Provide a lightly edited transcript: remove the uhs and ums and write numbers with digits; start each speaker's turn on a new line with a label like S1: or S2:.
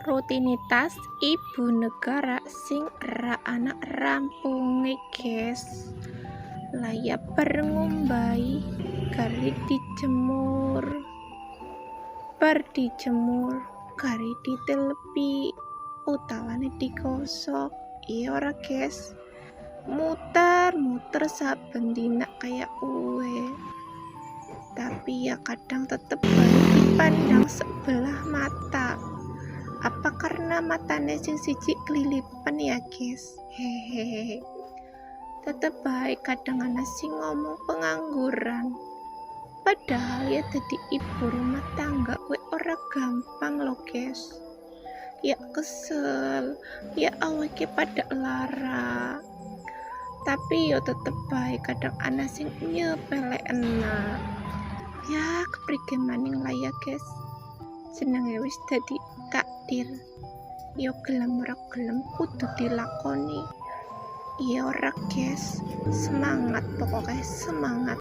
S1: Rutinitas ibu negara sing ra anak rampunge guys. Layap bareng ngumbai kari dijemur, bar dijemur kari ditelepi utawane digosok. Iya ora guys, muter saben dina kayak uwe. Tapi ya kadang tetep baru dipandang sebelah mata. Apa karena matanya sing siji kelilipan ya guys? Hehehe. Tetep baik kadang ana sing ngomong pengangguran. Padahal ya jadi ibu rumah tangga we ora gampang lo guys. Ya kesel, ya awake pada lara. Tapi yo tetep baik kadang ana sing nyepelekna. Ya keprike maning lah ya guys. Jenenge wis dadi takdir. Yo gelem ora gelem kudu dilakoni. Iya ora guys, semangat pokoknya semangat.